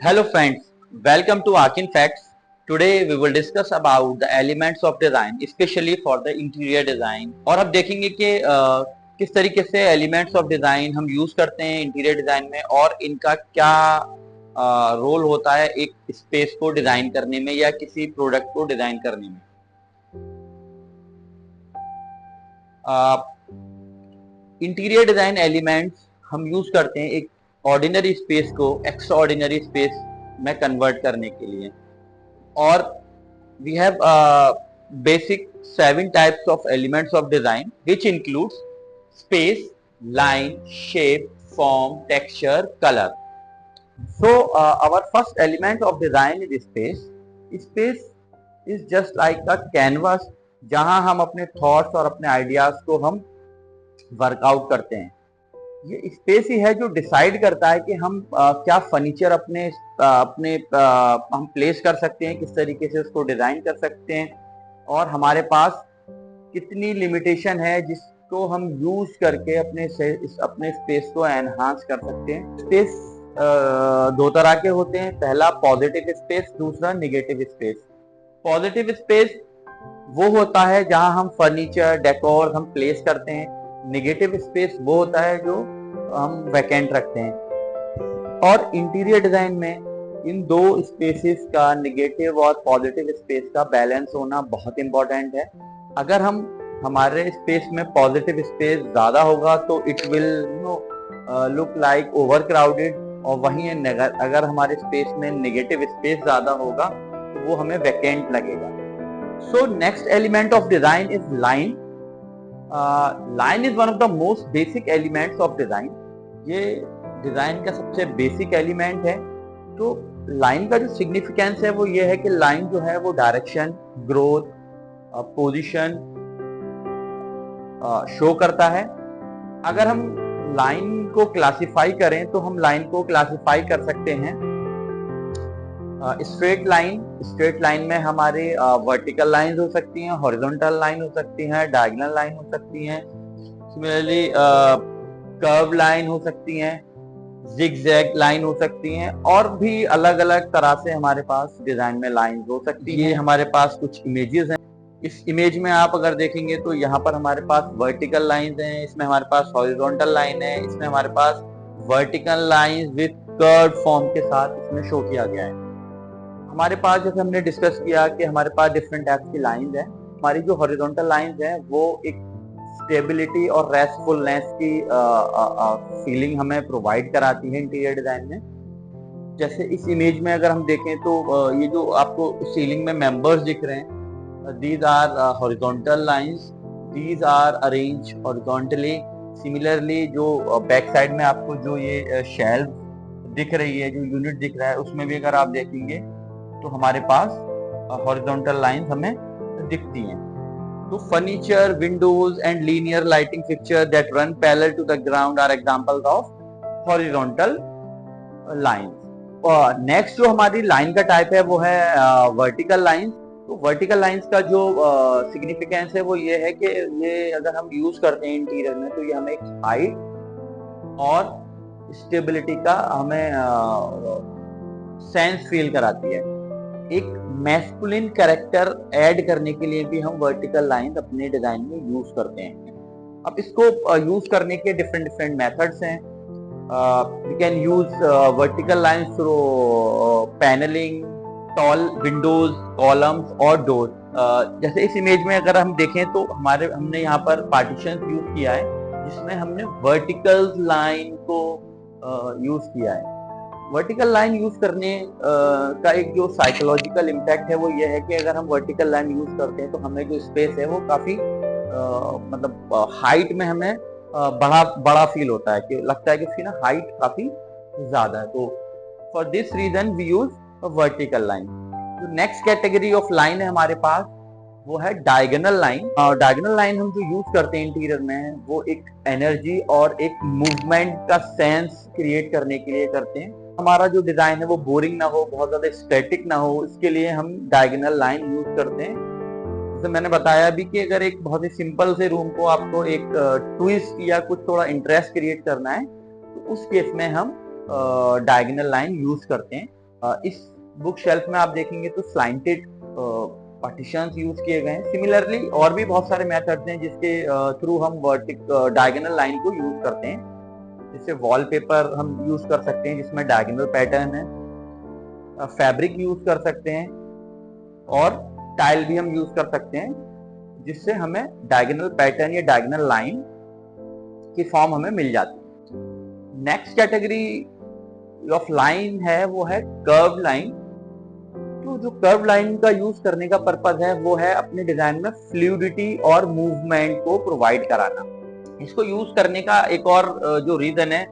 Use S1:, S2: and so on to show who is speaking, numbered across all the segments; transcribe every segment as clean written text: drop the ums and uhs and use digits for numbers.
S1: Hello friends, welcome to Arkin Facts. Today we will discuss about the elements of design, especially for the interior design. और अब देखेंगे कि किस तरीके से elements of design हम यूज करते हैं इंटीरियर डिजाइन में और इनका क्या रोल होता है एक स्पेस को डिजाइन करने में या किसी प्रोडक्ट को डिजाइन करने में। इंटीरियर डिजाइन एलिमेंट्स हम यूज करते हैं एक ऑर्डिनरी स्पेस को एक्स्ट्रा ऑर्डिनरी स्पेस में कन्वर्ट करने के लिए। और we have basic 7 types of elements of design which includes space, line, shape, form, texture, color. So our first element of design is space. Space is just like a canvas जहां हम अपने thoughts और अपने ideas को हम workout करते हैं। ये स्पेस ही है जो डिसाइड करता है कि हम क्या फर्नीचर अपने हम प्लेस कर सकते हैं, किस तरीके से उसको डिजाइन कर सकते हैं और हमारे पास कितनी लिमिटेशन है जिसको हम यूज करके अपने स्पेस को एनहांस कर सकते हैं। स्पेस दो तरह के होते हैं, पहला पॉजिटिव स्पेस, दूसरा नेगेटिव स्पेस। पॉजिटिव स्पेस वो होता है जहां हम फर्नीचर डेकोर हम प्लेस करते हैं। नेगेटिव स्पेस वो होता है जो हम वैकेंट रखते हैं। और इंटीरियर डिजाइन में इन दो स्पेसेस का, नेगेटिव और पॉजिटिव स्पेस का बैलेंस होना बहुत इंपॉर्टेंट है। अगर हम हमारे स्पेस में पॉजिटिव स्पेस ज्यादा होगा तो it will look like over crowded, और वहीं अगर हमारे स्पेस में नेगेटिव स्पेस ज्यादा होगा तो वो हमें वैकेंट लगेगा। So next element of design is line. Line is one of the most basic elements of design. ये डिजाइन का सबसे बेसिक एलिमेंट है। तो लाइन का जो सिग्निफिकेंस है वो ये है कि लाइन जो है वो डायरेक्शन, ग्रोथ, पोजीशन शो करता है। अगर हम लाइन को क्लासिफाई करें तो हम लाइन को क्लासिफाई कर सकते हैं स्ट्रेट लाइन। स्ट्रेट लाइन में हमारे वर्टिकल लाइन हो सकती हैं, हॉरिजॉन्टल लाइन हो सकती हैं, डायगोनल लाइन हो सकती हैं, सिमिलरली कर्व लाइन हो सकती हैं, जिगजैग लाइन हो सकती हैं, और भी अलग अलग तरह से हमारे पास डिजाइन में लाइन हो सकती है। हमारे पास कुछ इमेजेस हैं। इस इमेज में आप अगर देखेंगे तो यहाँ पर हमारे पास वर्टिकल लाइंस हैं, इसमें हमारे पास हॉरिजॉन्टल लाइन है, इसमें हमारे पास vertical lines with curve form के साथ इसमें शो किया गया है। हमारे पास जैसे हमने डिस्कस किया कि हमारे पास डिफरेंट टाइप्स की लाइंस हैं। हमारी जो हॉरिजॉन्टल लाइंस हैं वो एक स्टेबिलिटी और रेस्टफुलनेस की फीलिंग हमें प्रोवाइड कराती है इंटीरियर डिजाइन में। जैसे इस इमेज में अगर हम देखें तो ये जो आपको सीलिंग में मेंबर्स दिख रहे हैं, these are horizontal lines, these are arrange horizontally. Similarly जो बैक साइड में आपको जो ये शेल्फ दिख रही है, जो यूनिट दिख रहा है, उसमें भी अगर आप देखेंगे तो हमारे पास हॉरिजॉन्टल लाइंस हमें दिखती हैं। तो furniture, windows and linear lighting fixture that run parallel to the ground are examples of horizontal lines. और नेक्स्ट जो हमारी लाइन का टाइप है वो है वर्टिकल लाइंस। तो वर्टिकल लाइंस का जो सिग्निफिकेंस है वो ये है कि ये अगर हम यूज करते हैं इंटीरियर में तो ये हमें एक हाइट और स्टेबिलिटी का हमें सेंस फील कराती है। एक मैस्कुलिन कैरेक्टर ऐड करने के लिए भी हम वर्टिकल लाइन अपने डिजाइन में यूज करते हैं। अब इसको यूज करने के डिफरेंट मेथड्स हैं। We can use vertical lines through panelling, tall windows, columns और डोर। जैसे इस इमेज में अगर हम देखें तो हमने यहाँ पर पार्टीशन यूज किया है जिसमें हमने वर्टिकल लाइन को यूज किया है। वर्टिकल लाइन यूज करने का एक जो साइकोलॉजिकल इम्पैक्ट है वो ये है कि अगर हम वर्टिकल लाइन यूज करते हैं तो हमें जो स्पेस है वो काफी मतलब हाइट में हमें बड़ा फील होता है, कि लगता है कि उसकी ना हाइट काफी ज्यादा है। तो for this reason we use vertical line. जो नेक्स्ट कैटेगरी ऑफ लाइन है हमारे पास वो है डायगोनल लाइन। डायगोनल लाइन हम जो यूज करते हैं इंटीरियर में वो एक एनर्जी और एक मूवमेंट का सेंस क्रिएट करने के लिए करते हैं। हमारा जो डिजाइन है वो बोरिंग ना हो, बहुत ज्यादा स्टैटिक ना हो, इसके लिए हम डायगोनल लाइन यूज करते हैं। जैसे मैंने बताया भी कि अगर एक बहुत ही सिंपल से रूम को आपको एक ट्विस्ट या कुछ थोड़ा इंटरेस्ट क्रिएट करना है तो उस केस में हम डायगोनल लाइन यूज करते हैं। इस बुक शेल्फ में आप देखेंगे तो स्लाइंटेड पार्टीशंस यूज किए गए हैं। सिमिलरली और भी बहुत सारे मेथड्स हैं जिसके थ्रू हम डायगोनल लाइन को यूज करते हैं। जैसे वॉलपेपर हम यूज कर सकते हैं जिसमें डायगोनल पैटर्न है, फैब्रिक यूज कर सकते हैं, और टाइल भी हम यूज कर सकते हैं जिससे हमें डायगोनल पैटर्न या डायगोनल लाइन की फॉर्म हमें मिल जाती है। नेक्स्ट कैटेगरी ऑफ लाइन है वो है कर्व लाइन। तो जो कर्व लाइन का यूज करने का पर्पज है वो है अपने डिजाइन में फ्लूइडिटी और मूवमेंट को प्रोवाइड कराना। इसको यूज करने का एक और जो रीजन है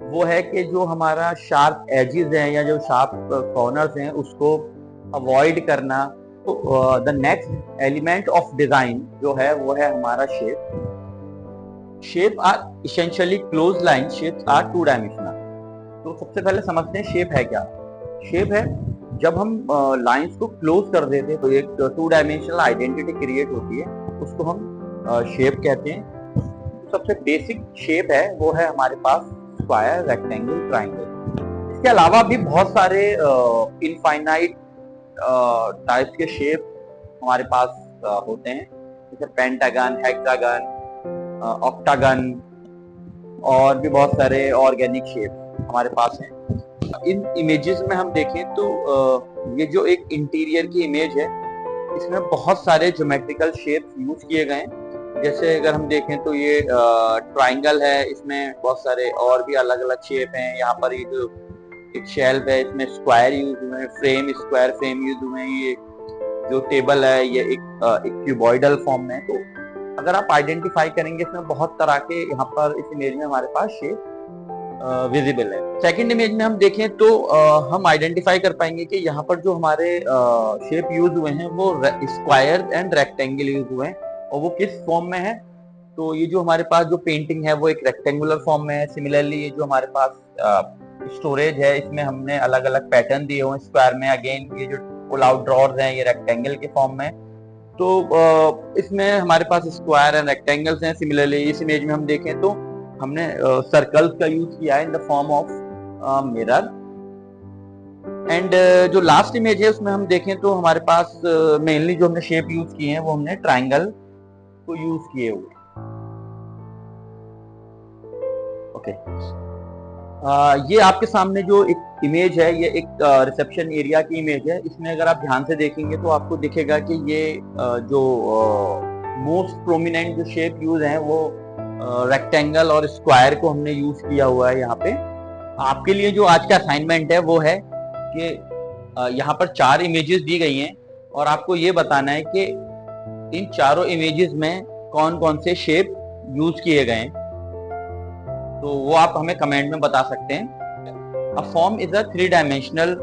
S1: वो है कि जो हमारा शार्प एजेस हैं या जो शार्प कॉर्नर्स हैं उसको अवॉइड करना। तो the next element of design जो है वो है हमारा shape. Shape are essentially close line shapes are two dimensional. तो सबसे पहले समझते हैं शेप है क्या। शेप है जब हम लाइंस को क्लोज कर देते हैं तो एक टू डायमेंशनल आइडेंटिटी क्रिएट होती है, उसको हम शेप कहते हैं। सबसे बेसिक शेप है वो है हमारे पास स्क्वायर, रेक्टेंगल, ट्राइंगल। इसके अलावा भी बहुत सारे इनफाइनाइट टाइप्स के शेप हमारे पास होते हैं, जैसे पेंटागन, हेक्सागन, ऑक्टागन और भी बहुत सारे ऑर्गेनिक शेप हमारे पास हैं। इन इमेजेस में हम देखें तो ये जो एक इंटीरियर की इमेज है इसमें बहुत सारे ज्योमेट्रिकल शेप्स यूज किए गए हैं। जैसे अगर हम देखें तो ये ट्राइंगल है, इसमें बहुत सारे और भी अलग अलग शेप हैं। यहाँ पर ये जो एक शेल्फ है इसमें स्क्वायर यूज हुए हैं, फ्रेम स्क्वायर फ्रेम यूज हुए हैं। ये जो टेबल है ये एक क्यूबॉइडल फॉर्म में है। तो अगर आप आइडेंटिफाई करेंगे इसमें बहुत तरह के यहाँ पर इस इमेज में हमारे पास शेप विजिबल है। सेकंड इमेज में हम देखें तो हम आइडेंटिफाई कर पाएंगे कि यहाँ पर जो हमारे शेप यूज हुए हैं वो स्क्वायर एंड रेक्टेंगल यूज हुए हैं, और वो किस फॉर्म में है। तो ये जो हमारे पास जो पेंटिंग है वो एक रेक्टेंगुलर फॉर्म में है। सिमिलरली ये जो हमारे पास स्टोरेज है इसमें हमने अलग अलग पैटर्न दिए हुए हैं स्क्वायर में। अगेन ये जो पुल आउट ड्रॉर्स हैं ये रेक्टेंगल के फॉर्म में। तो इसमें हमारे पास स्क्वायर एंड रेक्टेंगल्स हैं। सिमिलरली इस इमेज में हम देखें तो हमने सर्कल्स का यूज किया है in the form of mirror. And जो लास्ट इमेज है उसमें हम देखें तो हमारे पास मेनली जो हमने शेप यूज किए हैं वो हमने ट्राइंगल को यूज किए हुए। ओके, ये आपके सामने जो एक इमेज है ये एक रिसेप्शन एरिया की इमेज है। इसमें अगर आप ध्यान से देखेंगे तो आपको दिखेगा कि ये जो मोस्ट प्रोमिनेंट जो शेप यूज है वो रेक्टेंगल और स्क्वायर को हमने यूज किया हुआ है यहाँ पे। आपके लिए जो आज का असाइनमेंट है वो है कि यहाँ पर 4 इमेजेस दी गई हैं और आपको ये बताना है कि इन चारों इमेजेस में कौन कौन से शेप यूज किए गए हैं। तो वो आप हमें कमेंट में बता सकते हैं। A form is a 3 dimensional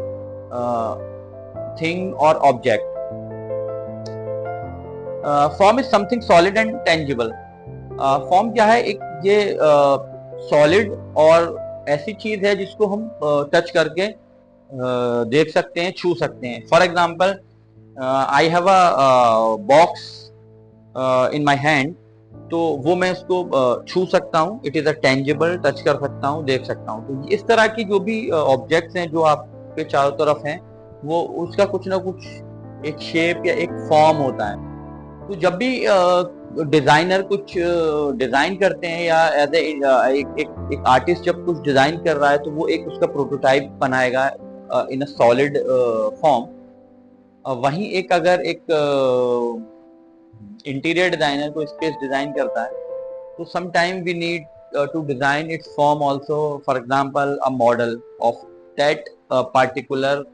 S1: thing और object. Form is something solid and tangible. Form क्या है, एक ये सॉलिड और ऐसी चीज है जिसको हम टच करके देख सकते हैं, छू सकते हैं। For example I have a box in my hand, तो वो मैं इसको छू सकता हूँ। It is a tangible, touch कर सकता हूँ, देख सकता हूँ। तो इस तरह की जो भी ऑब्जेक्ट्स हैं जो आपके चारों तरफ हैं वो उसका कुछ ना कुछ एक शेप या एक फॉर्म होता है। तो जब भी डिजाइनर कुछ डिजाइन करते हैं या एज एक आर्टिस्ट जब कुछ डिजाइन कर रहा है तो वो एक उसका प्रोटोटाइप बनाएगा इन अ सॉलिड फॉर्म। वहीं एक अगर एक इंटीरियर डिजाइनर को स्पेस डिजाइन करता है तो sometime we need to design its form also, for example a model of that particular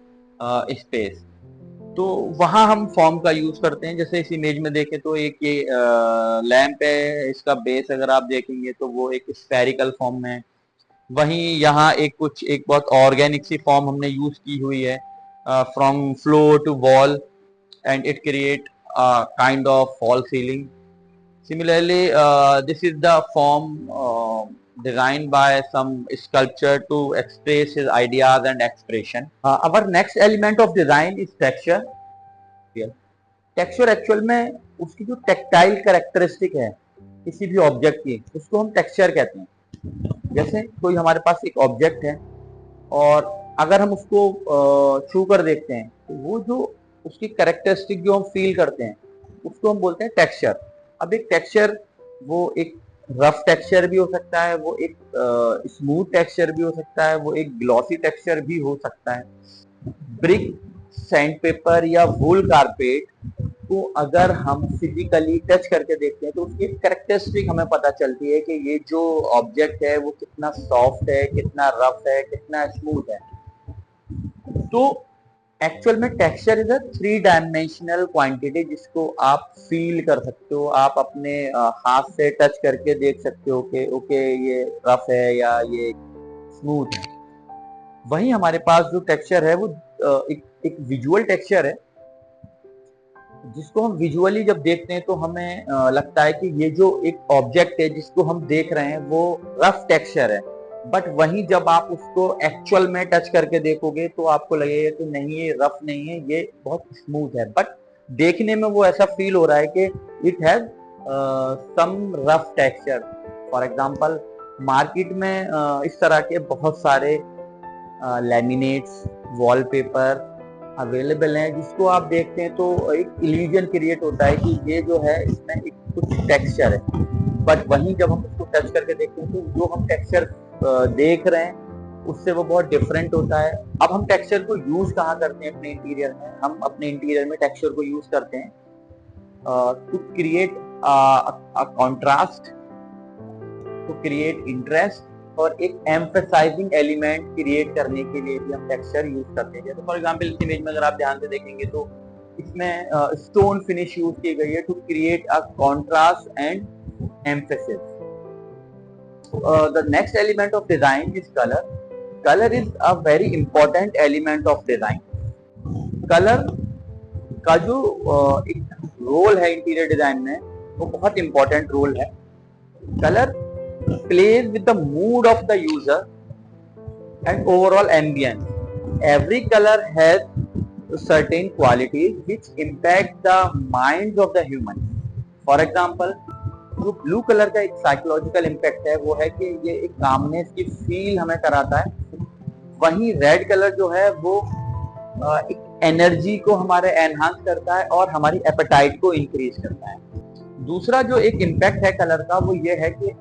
S1: space. तो वहां हम फॉर्म का यूज करते हैं। जैसे इस इमेज में देखें तो एक ये लैंप है, इसका बेस अगर आप देखेंगे तो वो एक स्फेरिकल फॉर्म में है। वहीं यहाँ एक बहुत ऑर्गेनिक सी फॉर्म हमने यूज की हुई है, from floor to wall and it create kind of fall ceiling. Similarly, this is the form designed by some sculptor to express his ideas and expression. Our next element of design is texture. Texture actual में उसकी जो tactile characteristic है किसी भी object की उसको हम texture कहते हैं। जैसे कोई हमारे पास एक ऑब्जेक्ट है और अगर हम उसको छू कर देखते हैं तो वो जो उसकी कैरेक्टरिस्टिक जो हम फील करते हैं उसको हम बोलते हैं टेक्सचर। अब एक टेक्सचर वो एक रफ टेक्सचर भी हो सकता है, वो एक स्मूथ टेक्सचर भी हो सकता है, वो एक ग्लॉसी टेक्सचर भी हो सकता है। ब्रिक, सैंड पेपर या वूल कारपेट को अगर हम फिजिकली टच करके देखते हैं तो उसकी कैरेक्टरिस्टिक हमें पता चलती है कि ये जो ऑब्जेक्ट है वो कितना सॉफ्ट है, कितना रफ है, कितना स्मूथ है। तो एक्चुअल में texture is a three dimensional quantity जिसको आप फील कर सकते हो, आप अपने हाथ से टच करके देख सकते हो कि ओके ये रफ है या ये स्मूथ है। वहीं हमारे पास जो टेक्सचर है वो एक विजुअल टेक्सचर है जिसको हम विजुअली जब देखते हैं तो हमें लगता है कि ये जो एक ऑब्जेक्ट है जिसको हम देख रहे हैं वो रफ टेक्सचर है, बट वहीं जब आप उसको एक्चुअल में टच करके देखोगे तो आपको लगेगा कि नहीं ये रफ नहीं है, ये बहुत स्मूथ है, बट देखने में वो ऐसा फील हो रहा है कि it has some rough texture. For example market में इस तरह के बहुत सारे लैमिनेट्स, वॉलपेपर अवेलेबल हैं जिसको आप देखते हैं तो एक इल्यूजन क्रिएट होता है कि ये जो है इसमें एक कुछ टेक्सचर है, बट वहीं जब हम उसको टच करके देखते हैं तो जो हम टेक्सचर देख रहे हैं उससे वो बहुत डिफरेंट होता है। अब हम टेक्सचर को यूज कहाँ करते हैं अपने इंटीरियर में? हम अपने इंटीरियर में टेक्सचर को यूज करते हैं to create contrast, to create interest और एक एम्फसाइजिंग एलिमेंट क्रिएट करने के लिए भी हम टेक्सचर यूज करते हैं। जैसे फॉर एग्जांपल इस इमेज में अगर आप ध्यान से देखेंगे तो इसमें स्टोन फिनिश यूज की गई है to create a contrast and emphasis. The next element of design is colour. Colour is a very important element of design. Colour का जो एक रोल है इंटीरियर डिजाइन में वो बहुत इंपॉर्टेंट रोल है। Colour plays with the mood of the user and overall ambience. Every color has certain qualities which impact the minds of the human. For example, जो blue colour का एक psychological impact है वो है कि ये एक कामनेस की फील हमें कराता है। वहीं रेड कलर जो है वो एक एनर्जी को हमारे एनहांस करता है और हमारी एपेटाइट को इंक्रीज करता है। दूसरा जो एक इम्पैक्ट है कलर का वो ये है कि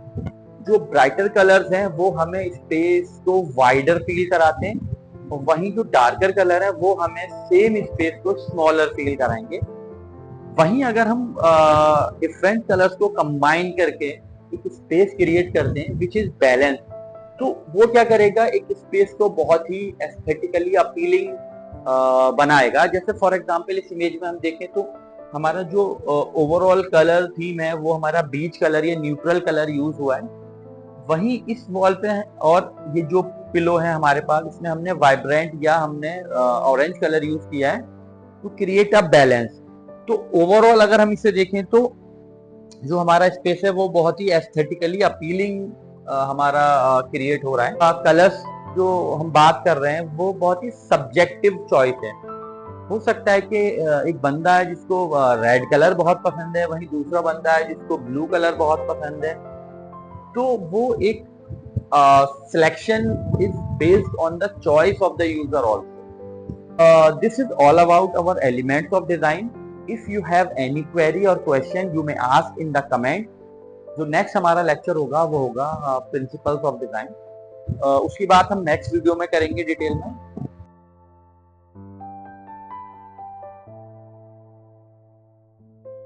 S1: जो ब्राइटर कलर्स हैं वो हमें स्पेस को वाइडर फील कराते हैं और वहीं जो डार्कर कलर है वो हमें सेम स्पेस को स्मॉलर फील कराएंगे। वहीं अगर हम डिफरेंट कलर्स को कंबाइन करके एक स्पेस क्रिएट करते हैं विच इज बैलेंस, तो वो क्या करेगा, एक स्पेस को बहुत ही एस्थेटिकली अपीलिंग बनाएगा। जैसे फॉर एग्जांपल इस इमेज में हम देखें तो हमारा जो ओवरऑल कलर थीम है वो हमारा बीच कलर या न्यूट्रल कलर यूज हुआ है। वहीं इस वॉल पे और ये जो पिलो है हमारे पास इसमें हमने वाइब्रेंट या हमने ऑरेंज कलर यूज किया है टू क्रिएट अ बैलेंस। तो ओवरऑल अगर हम इसे देखें तो जो हमारा स्पेस है वो बहुत ही एस्थेटिकली अपीलिंग हमारा क्रिएट हो रहा है। कलर्स जो हम बात कर रहे हैं वो बहुत ही सब्जेक्टिव चॉइस है। हो सकता है कि एक बंदा है जिसको रेड कलर बहुत पसंद है, वहीं दूसरा बंदा है जिसको ब्लू कलर बहुत पसंद है, तो वो एक selection is based on the choice of the user also. This is all about our elements of design. If you have any query और question you may ask in the comment. जो next हमारा lecture होगा वो होगा principles of design. उसकी बात हम next video में करेंगे डिटेल में।